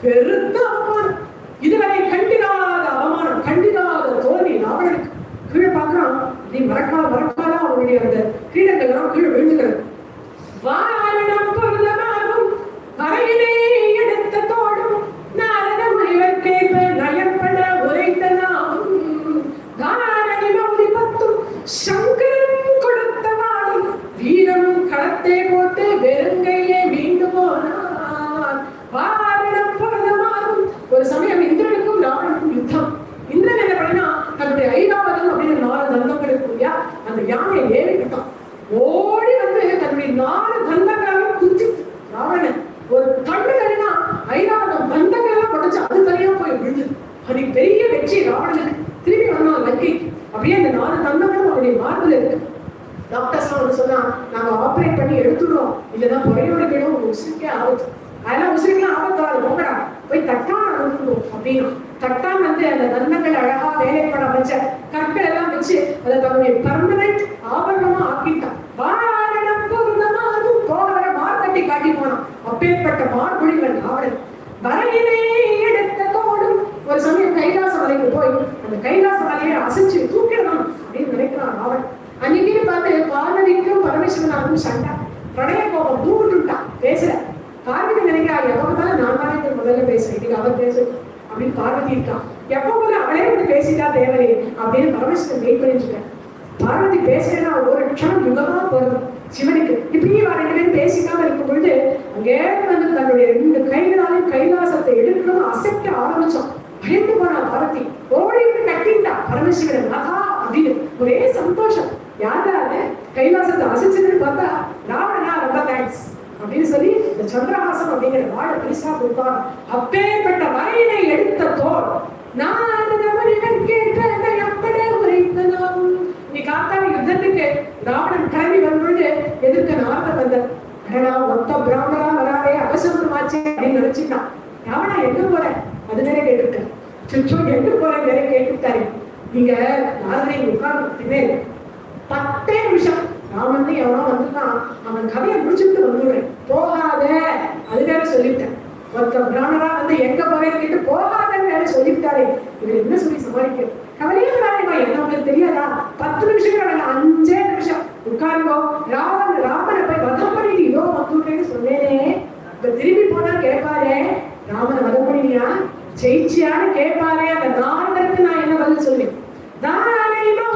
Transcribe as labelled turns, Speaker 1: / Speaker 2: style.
Speaker 1: பெருத்த அவமானம், இதுவரை கண்டிடாத அவமானம், கண்டிடாத தோல்வி ராவணனுக்கு. கீழே பார்க்கிறான், நீ மறக்காத அவனுடைய அந்த கிரீடங்கள்லாம் கீழே விழுந்துக்கிறது. வாரணம் பொருளமாகும் அறையிலே எடுத்த தோடும் நாரத முனிவர் கேட்ப நயப்பட உரைத்த நாமும் தாரணி மௌலி பத்தும் சங்கரன் கொடுத்த நாளும் வீரம் களத்தை போட்டு வெறுங்கையே மீண்டு போனார். வாரணம் பொருளமாகும். ஒரு சமயம் இந்திரனுக்கும் ராவணனுக்கும் யுத்தம். இந்திரன் என்ன பண்ணினா, தன்னுடைய ஐராவதம் அப்படின்னு 4 தந்தங்களுக்கு இல்லையா, அந்த யானை ஏறிக்கிட்டான். ஓடி வந்து தன்னுடைய 4 தந்தங்களாலும் குத்தி ராவணன் ஒரு கண்ணுனா ஐராவதம் தந்தங்கள்லாம் உடைச்சு அது தனியா போய் விழுது. அது பெரிய வெற்றி ராவணனுக்கு. திரும்பி வந்தான் லங்கை. அப்படியே அந்த 4 தந்தங்களும் அவருடைய மார்பில் இருக்கு. டாக்டர்ஸ் வந்து சொன்னா, நாங்க ஆபரேட் பண்ணி எடுத்துடுறோம், இல்லைன்னா முறையோட வேணும், உங்க உசிரிக்கே ஆபத்து, அதெல்லாம் உசிரிக்கலாம் ஆபத்தாது, போங்கடா போய் தட்டான் அனுப்பணும் அப்படின்னு. தட்டான் வந்து அந்த தந்தங்கள் அழகா வேலைப்பட வச்ச கற்கள் எல்லாம் வச்சு அதை தன்னுடைய பர்மனன்ட் ஆபரணமா ஆக்கிட்டான். வாரணம் பொருளமாகும். போக வர மார்த்தட்டி காட்டி போனான். அப்பேற்பட்ட மார்புடிவன் ராவணன். வரையிலே எடுத்த தோடும். ஒரு சமயம் கைலாச மலைக்கு போய் அந்த கைலாச மலையை அசைச்சு தூக்கிடலாம் அப்படின்னு நினைக்கிறான் ராவணன். அன்னைக்கு பார்த்து பார்வதிக்கும் பரமேஸ்வரனாகவும் சண்டை, பிரளய கோபம் தூக்கிட்டுட்டான். பேசுற பார்வதி நினைக்கிறா, எவ்வளவுதான் நான் தானே முதல்ல பேசுறேன், இன்னைக்கு அவர் பேசணும் அப்படின்னு பார்வதி இருக்கான். எப்ப போல அவளே வந்து பேசிட்டா தேவரே அப்படின்னு பரமேஸ்வரன் வெயிட் பண்ணிட்டு இருக்கேன். பார்வதி பேசுறேன்னா ஒரு க்ஷணம் யுகமா போறது சிவனுக்கு. இப்படியே ரெண்டு பேரும் பேசிக்காம இருக்கும் பொழுது அங்கே வந்து தன்னுடைய 2 கைகளாலையும் கைலாசத்தை எடுக்கணும் அசைக்க ஆரம்பிச்சோம். பயந்து போனா பார்வதி. ஓடி கட்டிட்டா பரமேஸ்வரன் மகா அப்படின்னு. ஒரே சந்தோஷம். யாராவது கைலாசத்தை அசைச்சதுன்னு பார்த்தா ராவணனா ரொம்ப தேங்க்ஸ் அப்படின்னு சொல்லி இந்த சந்திரஹாசம் அப்படிங்கிற வாழை பரிசா கொடுத்தார். அப்பேற்பட்ட வரையினை எடுத்த தோல் நீ காத்தால யுத்தத்துக்கு ராவணன் கிளம்பி வரும்பொழுது எதிர்க்க நாரதர் வந்தார். அடடா மொத்த பிராமணரா வராதே அவசரமாச்சு அப்படின்னு நினைச்சுட்டான். ராவணா எங்க போற அது வேற கேட்டுருக்கேன். சுச்சோ எங்க போற வேற கேட்டுட்டாரு. நீங்க நாரதை உட்கார்ந்து 10 நிமிஷம் நான் வந்து எவனோ வந்துட்டான், அவன் கதையை முடிச்சுட்டு வந்துடுறேன், போகாத அது வேற சொல்லிட்டேன். ஒருத்த பிராமணரா வந்து எங்க போறேன்னு கேட்டு போகாதன்னு வேற சொல்லிட்டாரே, இவர் என்ன சொல்லி சமாளிக்க? கவலையே வராதேமா, என்ன உங்களுக்கு தெரியாதா? 10 நிமிஷம் 5 நிமிஷம் உட்கார்ந்தோ. ராமனை போய் வதம் பண்ணிட்டு இதோ வந்துட்டேன்னு சொன்னேனே, இப்ப திரும்பி போனா கேட்பாரே ராமனை வதம் பண்ணினியா ஜெயிச்சியான்னு கேட்பாரே. அந்த நாரதருக்கு நான் என்ன பதில் சொல்லுவேன்? தாராளமா